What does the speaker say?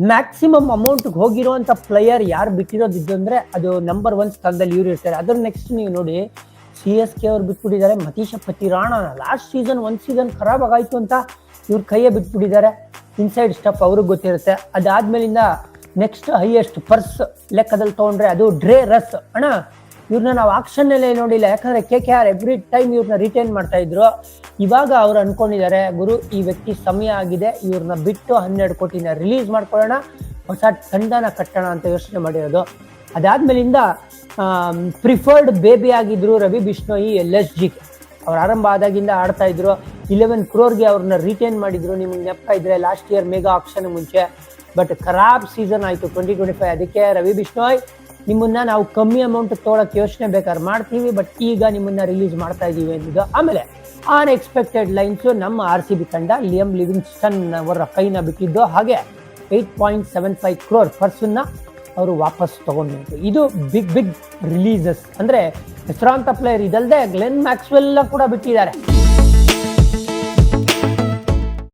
Maximum ಅಮೌಂಟ್ಗೆ ಹೋಗಿರುವಂಥ player ಯಾರು ಬಿಟ್ಟಿರೋದಿದ್ದು ಅಂದರೆ ಅದು ನಂಬರ್ 1 ಸ್ಥಾನದಲ್ಲಿ ಇವ್ರು ಇರ್ತಾರೆ. ಅದ್ರ ನೆಕ್ಸ್ಟ್ ನೀವು ನೋಡಿ CSK ಅವ್ರು ಬಿಟ್ಬಿಟ್ಟಿದ್ದಾರೆ ಮತೀಶ ಪತಿರಾಣ. ಲಾಸ್ಟ್ ಸೀಸನ್ 1 ಸೀಸನ್ ಖರಾಬ್ ಆಗಾಯ್ತು ಅಂತ ಇವ್ರ ಕೈಯೇ ಬಿಟ್ಬಿಟ್ಟಿದ್ದಾರೆ. ಇನ್ಸೈಡ್ ಸ್ಟಫ್ ಅವ್ರಿಗೆ ಗೊತ್ತಿರುತ್ತೆ. ಅದಾದ್ಮೇಲಿಂದ ನೆಕ್ಸ್ಟ್ ಹೈಯೆಸ್ಟ್ ಪರ್ಸ್ ಲೆಕ್ಕದಲ್ಲಿ ತೊಗೊಂಡ್ರೆ ಅದು ಡ್ರೇ ರಸ್ ಅಣ್ಣ. ಇವ್ರನ್ನ ನಾವು ಆಕ್ಷನ್ನಲ್ಲೇ ನೋಡಿಲ್ಲ, ಯಾಕಂದ್ರೆ KKR ಎವ್ರಿ ಟೈಮ್ ಇವ್ರನ್ನ ರಿಟೈನ್ ಮಾಡ್ತಾ ಇದ್ರು. ಇವಾಗ ಅವ್ರು ಅನ್ಕೊಂಡಿದ್ದಾರೆ ಗುರು ಈ ವ್ಯಕ್ತಿ ಸಮಯ ಆಗಿದೆ, ಇವ್ರನ್ನ ಬಿಟ್ಟು 12 ಕೋಟಿನ ರಿಲೀಸ್ ಮಾಡ್ಕೊಳ್ಳೋಣ, ಹೊಸ ತಂಡನ ಕಟ್ಟೋಣ ಅಂತ ಯೋಚನೆ ಮಾಡಿರೋದು. ಅದಾದ್ಮೇಲಿಂದ ಪ್ರಿಫರ್ಡ್ ಬೇಬಿ ಆಗಿದ್ರು ರವಿ ಬಿಷ್ಣೋಯಿ LSGಗೆ. ಅವ್ರು ಆರಂಭ ಆದಾಗಿಂದ ಆಡ್ತಾ ಇದ್ರು. 11 crore ಅವ್ರನ್ನ ರಿಟೈನ್ ಮಾಡಿದ್ರು. ನಿಮ್ಗೆ ನೆನಪ ಇದ್ರೆ ಲಾಸ್ಟ್ ಇಯರ್ ಮೆಗಾ ಆಕ್ಷನ್ ಮುಂಚೆ. ಬಟ್ ಖರಾಬ್ ಸೀಸನ್ ಆಯಿತು 2025. ಅದಕ್ಕೆ ರವಿ ಬಿಷ್ಣೋಯ್ ನಿಮ್ಮನ್ನ ನಾವು ಕಮ್ಮಿ ಅಮೌಂಟ್ ತೊಗೊಳಕ್ಕೆ ಯೋಚನೆ ಬೇಕಾದ್ರೆ ಮಾಡ್ತೀವಿ, ಬಟ್ ಈಗ ನಿಮ್ಮನ್ನ ರಿಲೀಸ್ ಮಾಡ್ತಾ ಇದೀವಿ ಅಂದಿದ್ದು. ಆಮೇಲೆ ಅನ್ಎಕ್ಸ್ಪೆಕ್ಟೆಡ್ ಲೈನ್ಸು ನಮ್ಮ RCB ತಂಡ ಲಿಯಮ್ ಲಿವಿಂಗ್ಸ್ಟನ್ ಅವರ ಕೈನ ಬಿಟ್ಟಿದ್ದು. ಹಾಗೆ 8.75 crore ಪರ್ಸನ್ನ ಅವರು ವಾಪಸ್ ತಗೊಂಡು. ಇದು ಬಿಗ್ ರಿಲೀಸಸ್. ಅಂದರೆ ಹೆಸರಾಂತ ಪ್ಲೇಯರ್ ಇದಲ್ಲದೆ ಗ್ಲೆನ್ ಮ್ಯಾಕ್ಸ್ವೆಲ್ ಕೂಡ ಬಿಟ್ಟಿದ್ದಾರೆ.